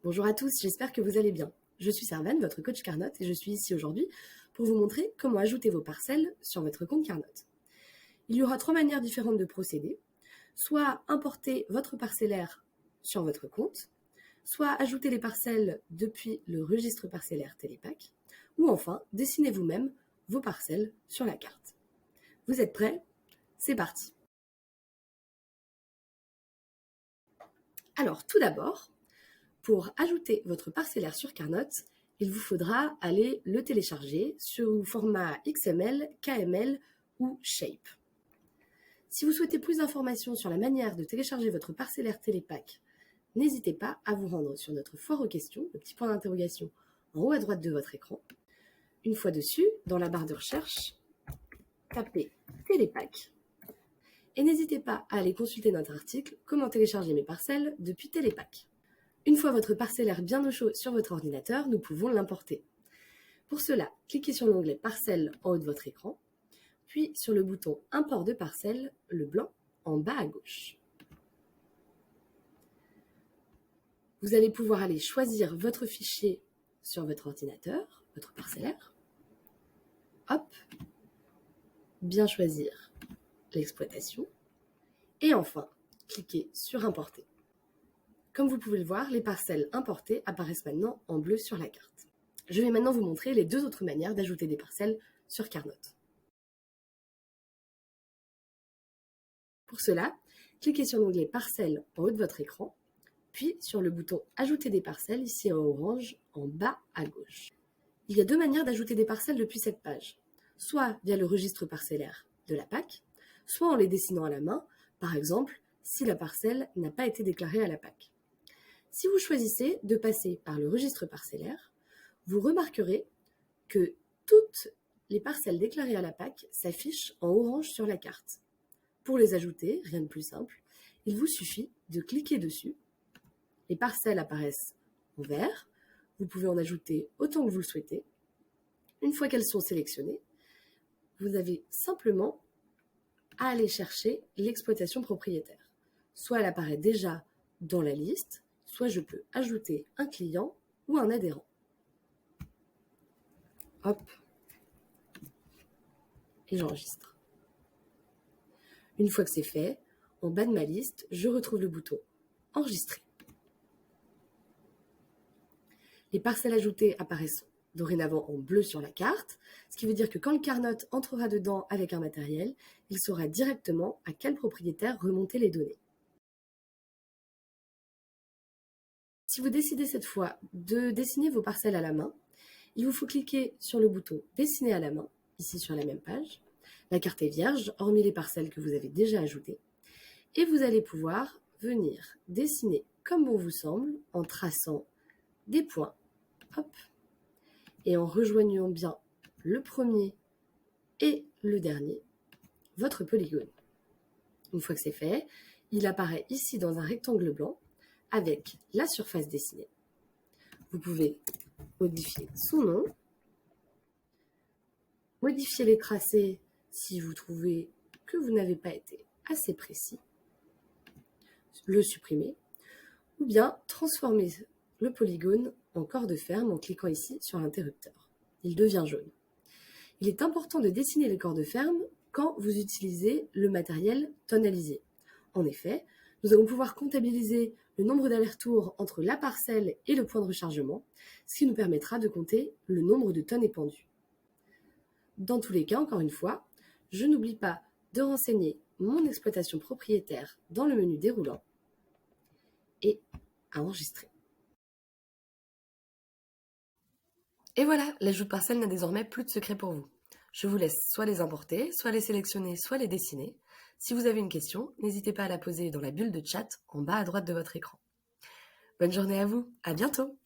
Bonjour à tous, j'espère que vous allez bien. Je suis Servane, votre coach Carnot, et je suis ici aujourd'hui pour vous montrer comment ajouter vos parcelles sur votre compte Carnot. Il y aura 3 manières différentes de procéder. Soit importer votre parcellaire sur votre compte, soit ajouter les parcelles depuis le registre parcellaire Télépack, ou enfin dessiner vous-même vos parcelles sur la carte. Vous êtes prêts? C'est parti. Alors tout d'abord, pour ajouter votre parcellaire sur Carnot, il vous faudra aller le télécharger sous format XML, KML ou Shape. Si vous souhaitez plus d'informations sur la manière de télécharger votre parcellaire Télépack, n'hésitez pas à vous rendre sur notre foire aux questions, le petit point d'interrogation en haut à droite de votre écran. Une fois dessus, dans la barre de recherche, tapez Télépack et n'hésitez pas à aller consulter notre article « Comment télécharger mes parcelles depuis Télépack ». Une fois votre parcellaire bien au chaud sur votre ordinateur, nous pouvons l'importer. Pour cela, cliquez sur l'onglet Parcelles en haut de votre écran, puis sur le bouton Import de parcelles, le blanc, en bas à gauche. Vous allez pouvoir aller choisir votre fichier sur votre ordinateur, votre parcellaire. Hop, bien choisir l'exploitation. Et enfin, cliquez sur Importer. Comme vous pouvez le voir, les parcelles importées apparaissent maintenant en bleu sur la carte. Je vais maintenant vous montrer les 2 autres manières d'ajouter des parcelles sur Carnot. Pour cela, cliquez sur l'onglet Parcelles en haut de votre écran, puis sur le bouton Ajouter des parcelles ici en orange en bas à gauche. Il y a 2 manières d'ajouter des parcelles depuis cette page, soit via le registre parcellaire de la PAC, soit en les dessinant à la main, par exemple si la parcelle n'a pas été déclarée à la PAC. Si vous choisissez de passer par le registre parcellaire, vous remarquerez que toutes les parcelles déclarées à la PAC s'affichent en orange sur la carte. Pour les ajouter, rien de plus simple, il vous suffit de cliquer dessus. Les parcelles apparaissent en vert. Vous pouvez en ajouter autant que vous le souhaitez. Une fois qu'elles sont sélectionnées, vous avez simplement à aller chercher l'exploitation propriétaire. Soit elle apparaît déjà dans la liste, soit je peux ajouter un client ou un adhérent. Hop, et j'enregistre. Une fois que c'est fait, en bas de ma liste, je retrouve le bouton « Enregistrer ». Les parcelles ajoutées apparaissent dorénavant en bleu sur la carte, ce qui veut dire que quand le Carnot entrera dedans avec un matériel, il saura directement à quel propriétaire remonter les données. Si vous décidez cette fois de dessiner vos parcelles à la main, il vous faut cliquer sur le bouton « Dessiner à la main », ici sur la même page. La carte est vierge, hormis les parcelles que vous avez déjà ajoutées. Et vous allez pouvoir venir dessiner comme bon vous semble, en traçant des points, hop, et en rejoignant bien le premier et le dernier, votre polygone. Une fois que c'est fait, il apparaît ici dans un rectangle blanc avec la surface dessinée. Vous pouvez modifier son nom, modifier les tracés si vous trouvez que vous n'avez pas été assez précis, le supprimer, ou bien transformer le polygone en corps de ferme en cliquant ici sur l'interrupteur. Il devient jaune. Il est important de dessiner les corps de ferme quand vous utilisez le matériel tonalisé. En effet, nous allons pouvoir comptabiliser le nombre d'allers-retours entre la parcelle et le point de rechargement, ce qui nous permettra de compter le nombre de tonnes épandues. Dans tous les cas, encore une fois, je n'oublie pas de renseigner mon exploitation propriétaire dans le menu déroulant et à enregistrer. Et voilà, l'ajout de parcelles n'a désormais plus de secret pour vous. Je vous laisse soit les importer, soit les sélectionner, soit les dessiner. Si vous avez une question, n'hésitez pas à la poser dans la bulle de chat en bas à droite de votre écran. Bonne journée à vous, à bientôt!